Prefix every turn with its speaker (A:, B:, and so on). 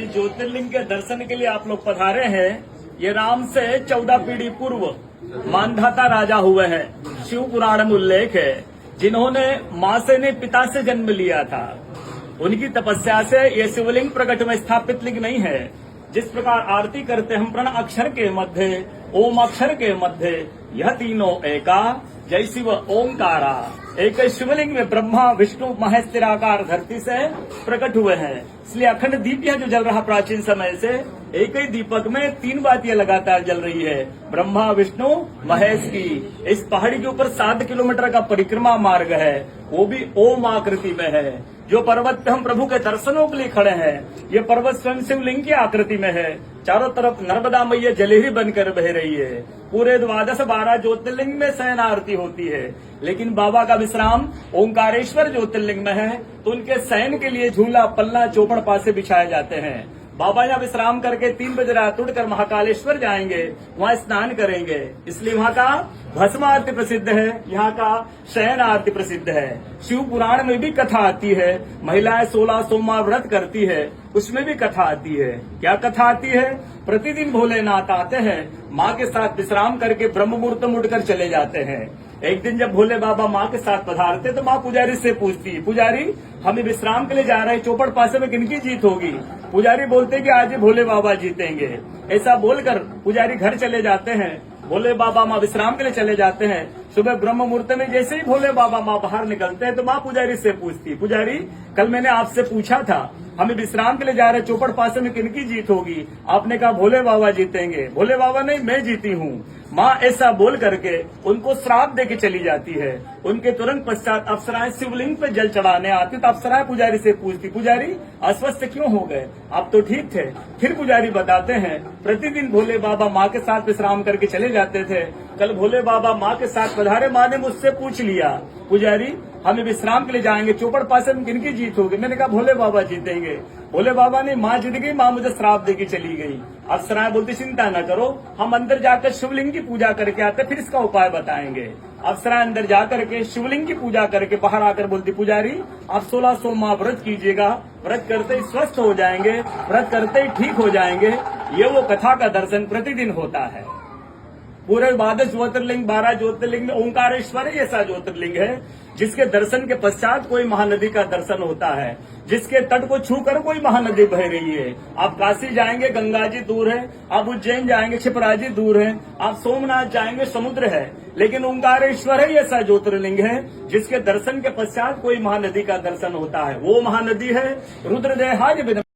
A: जिस ज्योतिर्लिंग के दर्शन के लिए आप लोग पधारे हैं, ये राम से 14 पीढ़ी पूर्व मानधाता राजा हुए हैं। शिव पुराण में उल्लेख है, जिन्होंने मां से ने पिता से जन्म लिया था। उनकी तपस्या से ये शिवलिंग प्रकट में स्थापित लिंग नहीं है। जिस प्रकार आरती करते हम प्रण अक्षर के मध्य, ओम अक्षर के मध्य, यह तीनों एका, जय शिव ओंकारा। एक शिवलिंग में ब्रह्मा विष्णु महेश निराकार धरती से प्रकट हुए हैं। इसलिए अखंड दीप यह जो जल रहा प्राचीन समय से, एक ही दीपक में 3 बातियां लगातार जल रही है, ब्रह्मा विष्णु महेश की। इस पहाड़ी के ऊपर 7 किलोमीटर का परिक्रमा मार्ग है, वो भी ओम आकृति में है। जो पर्वत पे हम प्रभु के दर्शनों के लिए खड़े हैं, ये पर्वत स्वयं शिवलिंग की आकृति में है। चारों तरफ नर्मदा मैया जलेहरी बनकर बह रही है। पूरे 12 ज्योतिर्लिंग में शयन आरती होती है, लेकिन बाबा का विश्राम ओंकारेश्वर ज्योतिर्लिंग में है, तो उनके शयन के लिए झूला पल्ला चौपड़ पासे बिछाए जाते हैं। बाबा यहाँ विश्राम करके 3 बजे रात उठकर महाकालेश्वर जाएंगे, वहाँ स्नान करेंगे। इसलिए वहाँ का भस्म आरती प्रसिद्ध है, यहाँ का शयन आरती प्रसिद्ध है। शिव पुराण में भी कथा आती है, महिलाएं 16 सोमवार व्रत करती है, उसमें भी कथा आती है। क्या कथा आती है? प्रतिदिन भोलेनाथ आते हैं, माँ के साथ विश्राम करके ब्रह्म मुहूर्त में उठकर चले जाते हैं। एक दिन जब भोले बाबा माँ के साथ पधारते तो माँ पुजारी से पूछती है, पुजारी हम विश्राम के लिए जा रहे हैं, चौपड़ पासे में किनकी जीत होगी? पुजारी बोलते कि आज भोले बाबा जीतेंगे। ऐसा बोलकर पुजारी घर चले जाते हैं। भोले बाबा माँ विश्राम के लिए चले जाते हैं। सुबह ब्रह्म मुहूर्त में जैसे ही भोले बाबा माँ बाहर निकलते हैं तो माँ पुजारी से पूछती, पुजारी कल मैंने आपसे पूछा था, हमें विश्राम के लिए जा रहे हैं, चौपड़ पासे में किनकी जीत होगी? आपने कहा भोले बाबा जीतेंगे। भोले बाबा नहीं, मैं जीती हूँ। माँ ऐसा बोल करके उनको श्राप देके चली जाती है। उनके तुरंत पश्चात अप्सराएं शिवलिंग पे जल चढ़ाने आती तो अप्सराएं पुजारी से पूछती, पुजारी अस्वस्थ क्यों हो गए? आप तो ठीक थे। फिर पुजारी बताते हैं, प्रतिदिन भोले बाबा माँ के साथ विश्राम करके चले जाते थे। कल भोले बाबा माँ के साथ पधारे, माँ ने मुझसे पूछ लिया, पुजारी हमें विश्राम के लिए जाएंगे, चौपड़ पासे में किनकी जीत होगी? मैंने कहा भोले बाबा जीतेंगे। भोले बाबा ने माँ जीत गई, माँ मुझे श्राप देके चली गई। अप्सराएं बोलती चिंता न करो, हम अंदर जाकर शिवलिंग की पूजा करके आते, फिर इसका उपाय बताएंगे। अप्सराएं अंदर जाकर के शिवलिंग की पूजा करके बाहर आकर बोलती, पुजारी आप 16 सोमवार व्रत कीजिएगा, व्रत करते ही स्वस्थ हो जाएंगे, व्रत करते ही ठीक हो जाएंगे। ये वो कथा का दर्शन प्रतिदिन होता है। पूरे 12 ज्योतिर्लिंग 12 ज्योतिर्लिंग में ओंकारेश्वर ऐसा ज्योतिर्लिंग है जिसके दर्शन के पश्चात कोई महानदी का दर्शन होता है, जिसके तट को छूकर कोई महानदी बह रही है। आप काशी जाएंगे, गंगा जी दूर है। आप उज्जैन जाएंगे, क्षिप्रा जी दूर है। आप सोमनाथ जाएंगे, समुद्र है। लेकिन ओंकारेश्वर है ऐसा ज्योतिर्लिंग है जिसके दर्शन के पश्चात कोई महानदी का दर्शन होता है। वो महानदी है रुद्रदेहाज।